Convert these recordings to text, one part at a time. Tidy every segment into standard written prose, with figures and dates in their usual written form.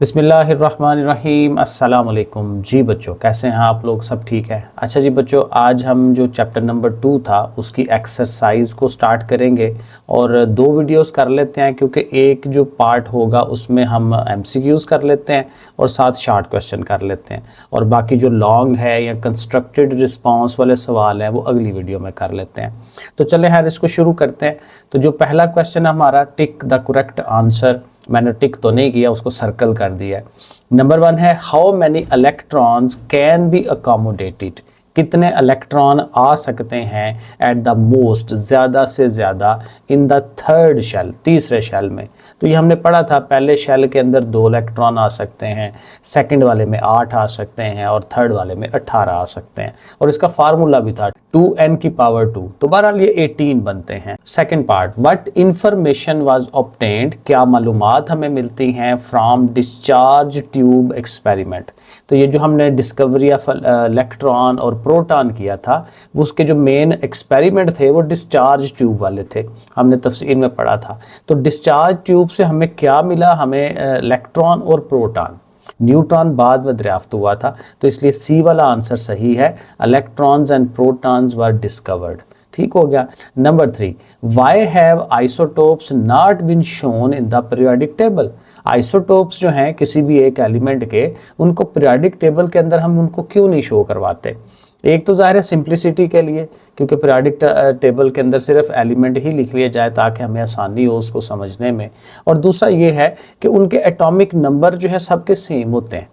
बिस्मिल्लाहिर्रहमानिर्रहीम अस्सलाम वालेकुम। जी बच्चों, कैसे हैं आप लोग? सब ठीक है? अच्छा जी बच्चों, आज हम जो चैप्टर नंबर 2 था उसकी एक्सरसाइज को स्टार्ट करेंगे और दो वीडियोस कर लेते हैं क्योंकि एक जो पार्ट होगा उसमें हम एमसीक्यूज़ कर लेते हैं और साथ शॉर्ट क्वेश्चन कर लेते हैं, और बाकी जो लॉन्ग है या कंस्ट्रक्टेड रिस्पॉन्स वाले सवाल हैं वो अगली वीडियो में कर लेते हैं। तो चलें यार, इसको शुरू करते हैं। तो जो पहला क्वेश्चन हमारा, टिक द करेक्ट आंसर, मैंने टिक तो नहीं किया, उसको सर्कल कर दिया है। नंबर 1 है, how many electrons can be accommodated, कितने इलेक्ट्रॉन आ सकते हैं एट द मोस्ट, ज़्यादा से ज़्यादा, इन द थर्ड शेल, तीसरे शेल में। तो ये हमने पढ़ा था, पहले शेल के अंदर 2 इलेक्ट्रॉन आ सकते हैं, सेकंड वाले में 8 आ सकते हैं और थर्ड वाले में 18 आ सकते हैं, और इसका फार्मूला भी था 2n की पावर 2, तो बहरहाल ये 18 बनते हैं। Second part, what information was obtained, क्या मालूमात हमें मिलती हैं फ्रॉम डिस्चार्ज ट्यूब एक्सपेरिमेंट। तो ये जो हमने डिस्कवरी ऑफ इलेक्ट्रॉन और प्रोटॉन किया था, वो उसके जो मेन एक्सपेरिमेंट थे वो डिस्चार्ज ट्यूब वाले थे, हमने तफसील में पढ़ा था। तो डिस्चार्ज ट्यूब से हमें क्या मिला? हमें इलेक्ट्रॉन और प्रोटॉन, न्यूट्रॉन बाद में दरियाफ्त हुआ था, तो इसलिए सी वाला आंसर सही है, electrons and protons were discovered. ठीक हो गया। Number 3, why have isotopes not been shown in the periodic table. Isotopes जो हैं किसी भी एक एलिमेंट के, उनको पीरियोडिक टेबल के अंदर हम उनको क्यों नहीं शो करवाते? एक तो ज़ाहिर है सिंप्लिसिटी के लिए, क्योंकि पीरियोडिक टेबल के अंदर सिर्फ एलिमेंट ही लिख लिया जाए ताकि हमें आसानी हो उसको समझने में, और दूसरा ये है कि उनके एटॉमिक नंबर जो है सबके सेम होते हैं।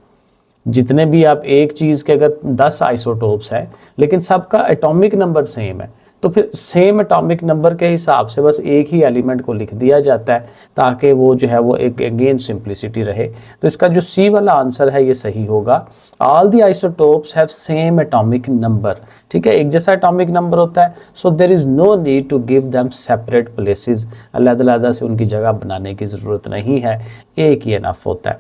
जितने भी आप एक चीज़ के अगर 10 आइसोटोप्स हैं लेकिन सबका एटॉमिक नंबर सेम है, तो फिर सेम एटॉमिक नंबर के हिसाब से बस एक ही एलिमेंट को लिख दिया जाता है ताकि वो जो है वो एक अगेन सिंप्लिसिटी रहे। तो इसका जो सी वाला आंसर है ये सही होगा। All the isotopes have same atomic number. ठीक है, एक जैसा एटॉमिक नंबर होता है, so there is no need to give them separate places, अलग-अलग से उनकी जगह बनाने की ज़रूरत नहीं है, एक ही इनफ होता है।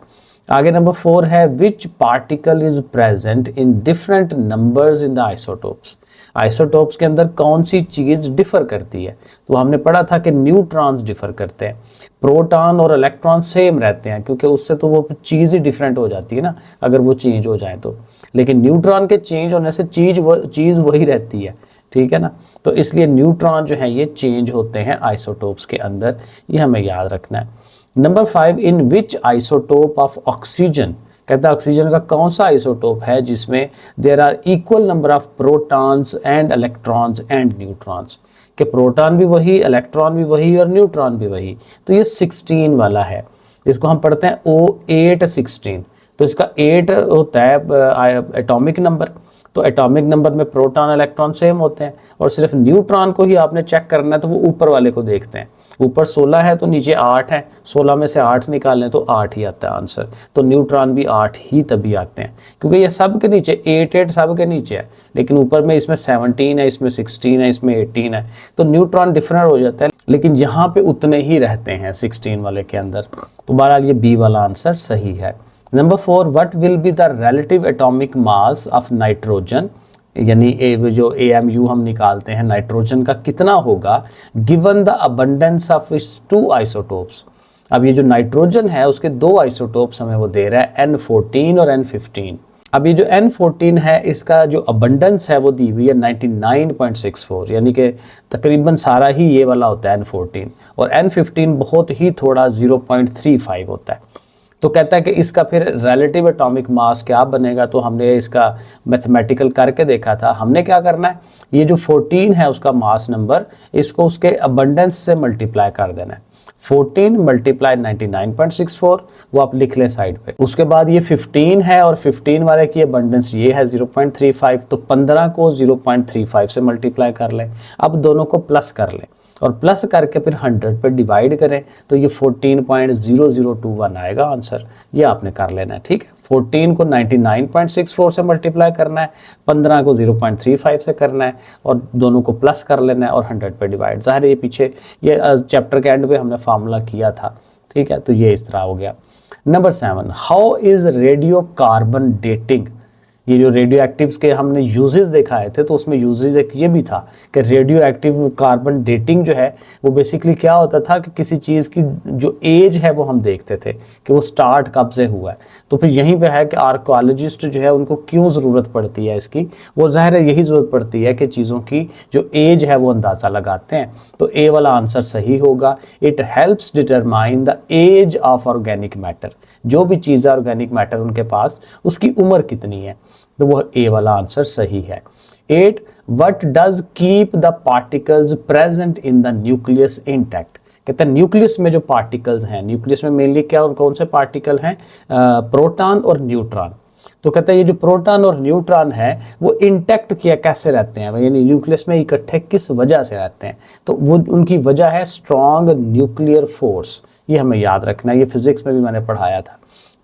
आगे नंबर 4 है, which particle is present in different numbers in the isotopes. Isotopes के अंदर कौन सी चीज़ डिफ़र करती है? तो हमने पढ़ा था कि न्यूट्रॉन्स डिफ़र करते हैं, प्रोटॉन और इलेक्ट्रॉन सेम रहते हैं, क्योंकि उससे तो वो चीज़ ही डिफरेंट हो जाती है ना अगर वो चेंज हो जाए तो। लेकिन न्यूट्रॉन के चेंज होने से चीज़ वही रहती है, ठीक है ना। तो इसलिए न्यूट्रॉन जो है ये चेंज होते हैं आइसोटोप्स के अंदर, ये हमें याद रखना है। Number 5, in which isotope of oxygen, कहता है ऑक्सीजन का कौन सा आइसोटोप है जिसमें there are equal number of protons and electrons and neutrons, कि प्रोटॉन भी वही, इलेक्ट्रॉन भी वही और न्यूट्रॉन भी वही। तो ये 16 वाला है, इसको हम पढ़ते हैं O816। तो इसका 8 होता है एटॉमिक नंबर, तो एटॉमिक नंबर में प्रोटॉन इलेक्ट्रॉन सेम होते हैं, और सिर्फ न्यूट्रॉन को ही आपने चेक करना है तो वो ऊपर वाले को देखते हैं, ऊपर 16 है तो नीचे 8 है, 16 में से 8 निकालें तो 8 ही आता है आंसर। तो न्यूट्रॉन भी 8 ही तभी आते हैं क्योंकि ये सब के नीचे 8 सब के नीचे है, लेकिन ऊपर में इसमें 17 है, इसमें 16 है, इसमें 18 है, तो न्यूट्रॉन डिफरेंट हो जाता है, लेकिन यहाँ पे उतने ही रहते हैं 16 वाले के अंदर। तो बहरहाल ये बी वाला आंसर सही है। Number 4, what will be the relative atomic mass of nitrogen, यानी जो AMU हम निकालते हैं नाइट्रोजन का कितना होगा, given the abundance of its 2 isotopes. अब ये जो नाइट्रोजन है उसके 2 आइसोटोप्स हमें वो दे रहा है, N14 और N15। अब ये जो N14 है इसका जो अबंडेंस है वो दी हुई है 99.64, यानी कि तकरीबन सारा ही ये वाला होता है N14, और N15 बहुत ही थोड़ा 0.35 होता है। तो कहता है कि इसका फिर रिलेटिव एटॉमिक मास क्या बनेगा, तो हमने इसका मैथमेटिकल करके देखा था। हमने क्या करना है, ये जो 14 है उसका मास नंबर, इसको उसके अबंडेंस से मल्टीप्लाई कर देना है। 14 मल्टीप्लाई 99.64, वो आप लिख लें साइड पे। उसके बाद ये 15 है और 15 वाले की अबंडेंस ये है 0.35, तो 15 को 0.35 से मल्टीप्लाई कर लें। अब दोनों को प्लस कर लें और प्लस करके फिर 100 पे डिवाइड करें, तो ये 14.0021 आएगा आंसर। ये आपने कर लेना है, ठीक है। 14 को 99.64 से मल्टीप्लाई करना है, 15 को 0.35 से करना है, और दोनों को प्लस कर लेना है और 100 पे डिवाइड। ज़ाहिर है ये पीछे ये चैप्टर के एंड पे हमने फार्मूला किया था, ठीक है। तो ये इस तरह हो गया। Number 7, how is radio carbon dating, ये जो रेडियो एक्टिव्स के हमने यूजेस दिखाए थे तो उसमें यूजेस एक ये भी था कि रेडियो एक्टिव कार्बन डेटिंग जो है वो बेसिकली क्या होता था कि किसी चीज़ की जो एज है वो हम देखते थे कि वो स्टार्ट कब से हुआ है। तो फिर यहीं पे है कि आर्कोलॉजिस्ट जो है उनको क्यों ज़रूरत पड़ती है इसकी, वो ज़ाहिर है यही ज़रूरत पड़ती है कि चीज़ों की जो एज है वो अंदाज़ा लगाते हैं। तो ए वाला आंसर सही होगा। It helps determine the age of organic matter, जो भी चीज़ है ऑर्गेनिक मैटर उनके पास उसकी उम्र कितनी है, तो वह ए वाला आंसर सही है। 8. What does keep the particles present in the nucleus intact? कहते हैं न्यूक्लियस में जो पार्टिकल्स हैं, न्यूक्लियस में मेनली क्या कौन से पार्टिकल हैं, प्रोटॉन और न्यूट्रॉन। तो कहते हैं ये जो प्रोटॉन और न्यूट्रॉन है वो इंटैक्ट किया कैसे रहते हैं, यानी न्यूक्लियस में इकट्ठे किस वजह से रहते हैं, तो वो उनकी वजह है स्ट्रॉन्ग न्यूक्लियर फोर्स। ये हमें याद रखना है, ये फिजिक्स में भी मैंने पढ़ाया था।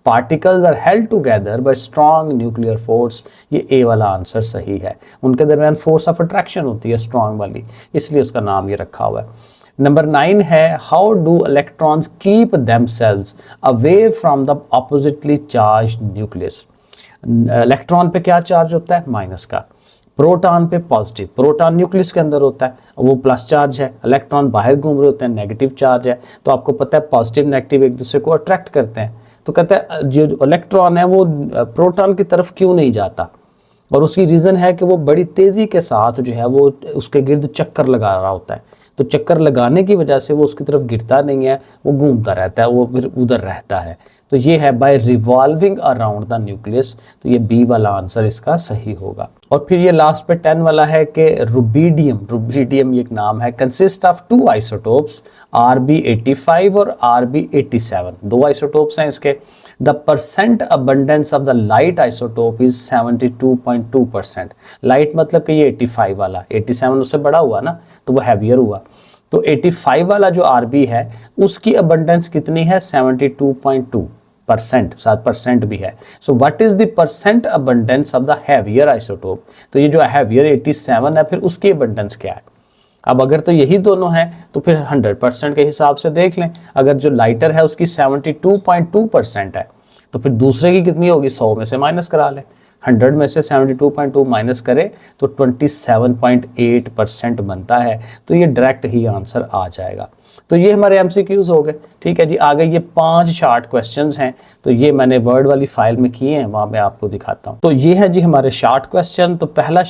Particles are held together by strong nuclear force, ये ए वाला आंसर सही है। उनके दरमियान फोर्स ऑफ अट्रैक्शन होती है स्ट्रॉन्ग वाली, इसलिए उसका नाम ये रखा हुआ है। नंबर 9 है how do electrons keep themselves away from the oppositely charged nucleus. Electron पे क्या चार्ज होता है, माइनस का, प्रोटॉन पे पॉजिटिव। प्रोटॉन न्यूक्लियस के अंदर होता है, वो प्लस चार्ज है, इलेक्ट्रॉन बाहर घूम रहे होते हैं, नेगेटिव चार्ज है। तो आपको पता है पॉजिटिव नेगेटिव एक दूसरे को अट्रैक्ट करते हैं। तो कहते हैं जो इलेक्ट्रॉन है वो प्रोटॉन की तरफ क्यों नहीं जाता, और उसकी रीज़न है कि वो बड़ी तेज़ी के साथ जो है वो उसके गिर्द चक्कर लगा रहा होता है। तो चक्कर लगाने की वजह से वो उसकी तरफ गिरता नहीं है, वो घूमता रहता है, वो फिर उधर रहता है। तो ये है by revolving around the nucleus, तो ये बी वाला आंसर इसका सही होगा। और फिर ये लास्ट पे 10 वाला है कि रुबिडियम, रुबिडियम ये एक नाम है, कंसिस्ट ऑफ 2 आइसोटोप्स Rb85 और Rb87, 2 आइसोटोप्स हैं इसके। The percent abundance of the light isotope is 72.2%। Light मतलब कि ये 85 वाला, 87 उससे बड़ा हुआ ना, तो वो हैवियर हुआ। तो 85 वाला जो Rb है उसकी अबंडेंस कितनी है, 72.2%, 7% भी है। So what is the percent abundance of the heavier isotope, तो ये जो हैवियर 87 है फिर उसकी अबंडेंस क्या है। अब अगर तो यही दोनों हैं तो फिर 100% के हिसाब से देख लें, अगर जो लाइटर है उसकी 72.2% है तो फिर दूसरे की कितनी होगी, 100 में से माइनस करा लें। 100 में से 72.2 माइनस करें तो 27.8% बनता है। तो ये डायरेक्ट ही आंसर आ जाएगा। तो ये हमारे MCQs हो गए। ठीक है जी, आगे ये 5 शार्ट क्वेश्चंस हैं, तो ये मैंने वर्ड वाली फाइल में किए हैं, वहाँ मैं आपको दिखाता हूँ। तो ये है जी हमारे शार्ट क्वेश्चन। तो पहला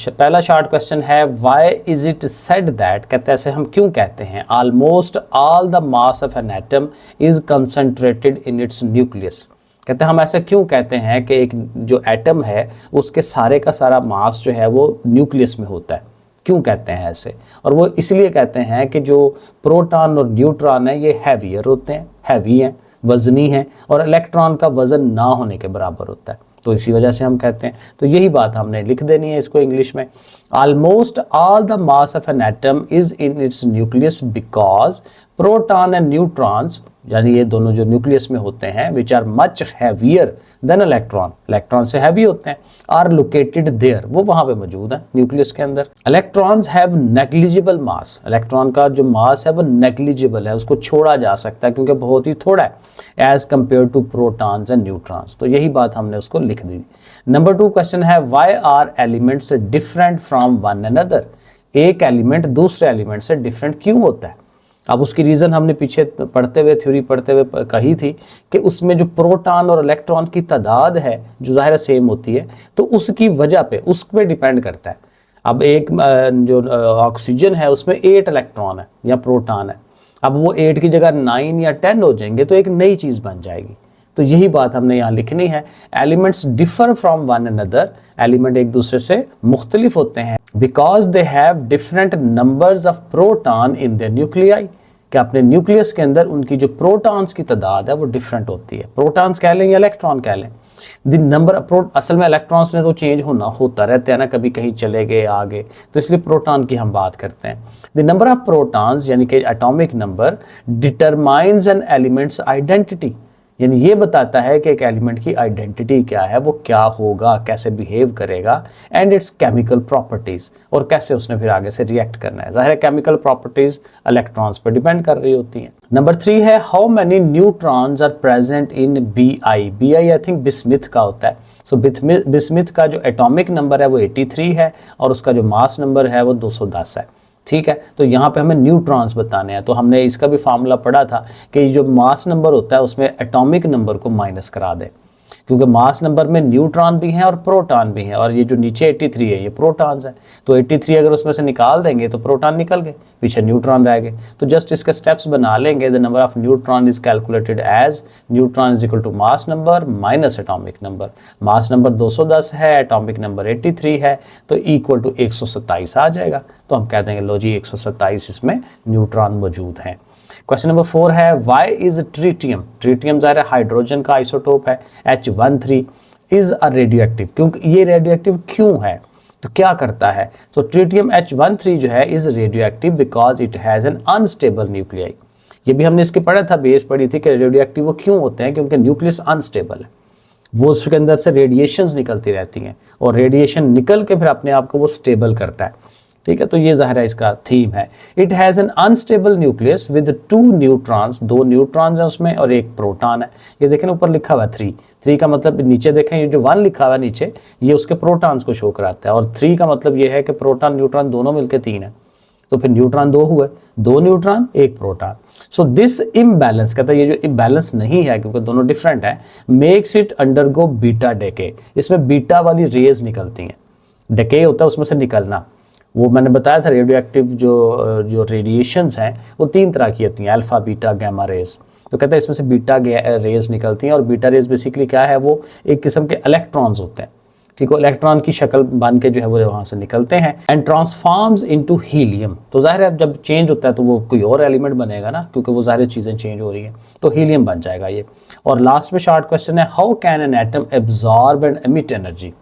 पहला शार्ट क्वेश्चन है why is it said that, कहते हैं ऐसे हम क्यों कहते हैं, almost all the mass of an atom is concentrated in its nucleus. कहते हैं हम ऐसा क्यों कहते हैं कि एक जो एटम है उसके सारे का सारा मास जो है वो न्यूक्लियस में होता है, क्यों कहते हैं ऐसे, और वो इसलिए कहते हैं कि जो प्रोटॉन और न्यूट्रॉन है ये हैवियर होते हैं, हैवी हैं, वजनी हैं, और इलेक्ट्रॉन का वजन ना होने के बराबर होता है, तो इसी वजह से हम कहते हैं। तो यही बात हमने लिख देनी है इसको इंग्लिश में। Almost all the mass of an atom is in its nucleus because proton and neutrons, यानी ये दोनों जो न्यूक्लियस में होते हैं, which are much heavier than electron, electron से हैवी होते हैं, आर लोकेटेड देयर, वो वहां पे मौजूद है न्यूक्लियस के अंदर। Electrons have negligible mass, electron का जो मास है वो नेग्लिजिबल है, उसको छोड़ा जा सकता है क्योंकि बहुत ही थोड़ा है as compare to protons and neutrons. तो यही बात हमने उसको लिख दी। नंबर 2 क्वेश्चन है why are elements different from one another, एक एलिमेंट दूसरे एलिमेंट से डिफरेंट क्यों होता है। अब उसकी रीज़न हमने पीछे पढ़ते हुए, थ्योरी पढ़ते हुए कही थी कि उसमें जो प्रोटॉन और इलेक्ट्रॉन की तादाद है जो ज़ाहिर सेम होती है, तो उसकी वजह पे उस पर डिपेंड करता है। अब एक जो ऑक्सीजन है उसमें 8 इलेक्ट्रॉन है या प्रोटॉन है, अब वो 8 की जगह 9 या 10 हो जाएंगे तो एक नई चीज़ बन जाएगी। तो यही बात हमने यहाँ लिखनी है, elements differ from one another, element एक दूसरे से मुख्तलिफ होते हैं because they have different numbers of proton in the nuclei, कि अपने न्यूक्लियस के अंदर उनकी जो प्रोटॉन्स की तादाद है वो डिफरेंट होती है। प्रोटॉन्स कह लें या इलेक्ट्रॉन कह लें, द नंबर असल में इलेक्ट्रॉन्स ने तो चेंज होता रहता है ना, कभी कहीं चले गए आगे, तो इसलिए प्रोटॉन की हम बात करते हैं। द नंबर ऑफ प्रोटॉन्स यानी कि atomic number determines an element's identity, यानी ये बताता है कि एक एलिमेंट की आइडेंटिटी क्या है, वो क्या होगा, कैसे बिहेव करेगा, एंड इट्स केमिकल प्रॉपर्टीज, और कैसे उसने फिर आगे से रिएक्ट करना है। जाहिर है केमिकल प्रॉपर्टीज इलेक्ट्रॉन्स पर डिपेंड कर रही होती हैं। नंबर 3 है how many neutrons are present in Bi। Bi I think bismuth का होता है। सो बिस्मिथ का जो एटॉमिक नंबर है वो 83 है और उसका जो मास नंबर है वो 210 है। ठीक है, तो यहाँ पे हमें न्यूट्रॉन्स बताने हैं। तो हमने इसका भी फार्मूला पढ़ा था कि जो मास नंबर होता है उसमें एटॉमिक नंबर को माइनस करा दें, क्योंकि मास नंबर में न्यूट्रॉन भी हैं और प्रोटॉन भी हैं, और ये जो नीचे 83 है ये प्रोटॉन्स हैं। तो 83 अगर उसमें से निकाल देंगे तो प्रोटॉन निकल गए, पीछे न्यूट्रॉन रह गए। तो जस्ट इसके स्टेप्स बना लेंगे। The number of neutron is calculated as neutron is equal to mass number minus atomic number. Mass number 210 है, एटॉमिक नंबर 83 है, तो इक्वल टू 127 आ जाएगा। तो हम कह देंगे लो जी 127 इसमें न्यूट्रॉन मौजूद हैं। क्वेश्चन नंबर 4 है व्हाई इज ट्रिटियम, ट्रिटियम ज़ाहिर है हाइड्रोजन का आइसोटोप है, H13 इज अ रेडियोएक्टिव, क्योंकि ये रेडियोएक्टिव क्यों है, तो क्या करता है। तो ट्रिटियम H13 जो है is radioactive because it has an unstable nuclei. ये भी हमने इसके पढ़ा था, बेस पढ़ी थी कि रेडियोएक्टिव वो क्यों होते हैं, क्योंकि न्यूक्लियस अनस्टेबल है, वो उसके अंदर से रेडिएशंस निकलती रहती हैं और रेडिएशन निकल के फिर अपने आप को वो स्टेबल करता है। ठीक है, तो ये ज़ाहिर है इसका थीम है। It has an unstable nucleus with 2 neutrons, 2 neutrons हैं उसमें और 1 प्रोटॉन है। ये देखें ऊपर लिखा हुआ है 3 का मतलब नीचे देखें ये जो 1 लिखा हुआ है नीचे ये उसके प्रोटॉन्स को शो कराता है, और 3 का मतलब ये है कि प्रोटॉन न्यूट्रॉन दोनों मिलकर 3 है, तो फिर न्यूट्रॉन 2 हुए, 2 neutron 1 proton. So this imbalance, कहता है ये जो इम्बैलेंस नहीं है क्योंकि दोनों डिफरेंट हैं, मेक्स इट अंडरगो बीटा डेके। इसमें बीटा वाली रेज निकलती हैं, डेके होता है उसमें से निकलना। वो मैंने बताया था रेडियोएक्टिव जो रेडिएशंस हैं वो 3 तरह की होती हैं, अल्फा बीटा गामा रेज। तो कहते हैं इसमें से बीटा रेज निकलती हैं, और बीटा रेज बेसिकली क्या है, वो एक किस्म के इलेक्ट्रॉन्स होते हैं। ठीक है, इलेक्ट्रॉन की शक्ल बन के जो है वो वहाँ से निकलते हैं एंड ट्रांसफॉर्म्स इनटू हीलियम। तो जाहिर है जब चेंज होता है तो वो कोई और एलिमेंट बनेगा ना, क्योंकि वो जाहिर चीज़ें चेंज हो रही हैं, तो हीलियम बन जाएगा ये। और लास्ट में शॉर्ट क्वेश्चन है how can an atom absorb and emit energy.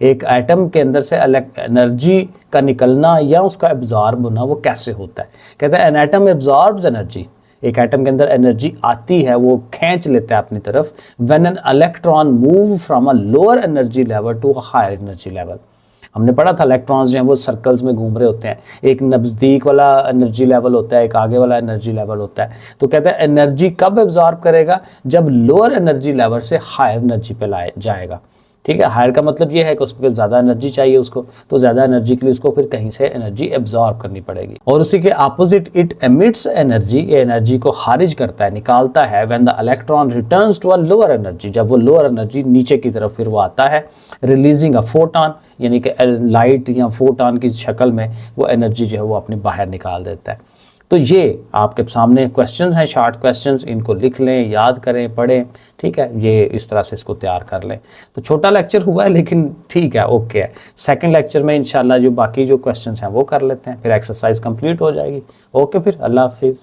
एक एटम के अंदर से एनर्जी का निकलना या उसका एब्जॉर्ब होना वो कैसे होता है। कहते हैं एन एटम एब्जॉर्ब्स एनर्जी, एक एटम के अंदर एनर्जी आती है वो खींच लेता है अपनी तरफ, when an electron move from a lower energy level to a higher energy level. हमने पढ़ा था इलेक्ट्रॉन्स जो हैं वो सर्कल्स में घूम रहे होते हैं, एक नज़दीक वाला एनर्जी लेवल होता है, एक आगे वाला एनर्जी लेवल होता है। तो कहते हैं एनर्जी कब एब्जॉर्ब करेगा, जब लोअर एनर्जी लेवल से हायर एनर्जी पे लाया जाएगा। ठीक है, हायर का मतलब ये है कि उसको ज़्यादा एनर्जी चाहिए उसको, तो ज़्यादा एनर्जी के लिए उसको फिर कहीं से एनर्जी एब्जॉर्ब करनी पड़ेगी। और उसी के अपोजिट इट एमिट्स एनर्जी, ये एनर्जी को खारिज करता है, निकालता है when the electron returns to a lower energy, जब वो लोअर एनर्जी नीचे की तरफ फिर वो आता है, रिलीजिंग अ फोटॉन, यानी कि लाइट या फोटॉन की शक्ल में वो एनर्जी जो है वो अपने बाहर निकाल देता है। तो ये आपके सामने क्वेश्चंस हैं, शॉर्ट क्वेश्चंस, इनको लिख लें, याद करें, पढ़ें। ठीक है, ये इस तरह से इसको तैयार कर लें। तो छोटा लेक्चर हुआ है लेकिन ठीक है, ओके है। सेकंड लेक्चर में इंशाल्लाह जो बाकी जो क्वेश्चंस हैं वो कर लेते हैं, फिर एक्सरसाइज कंप्लीट हो जाएगी। ओके, फिर अल्लाह हाफिज़।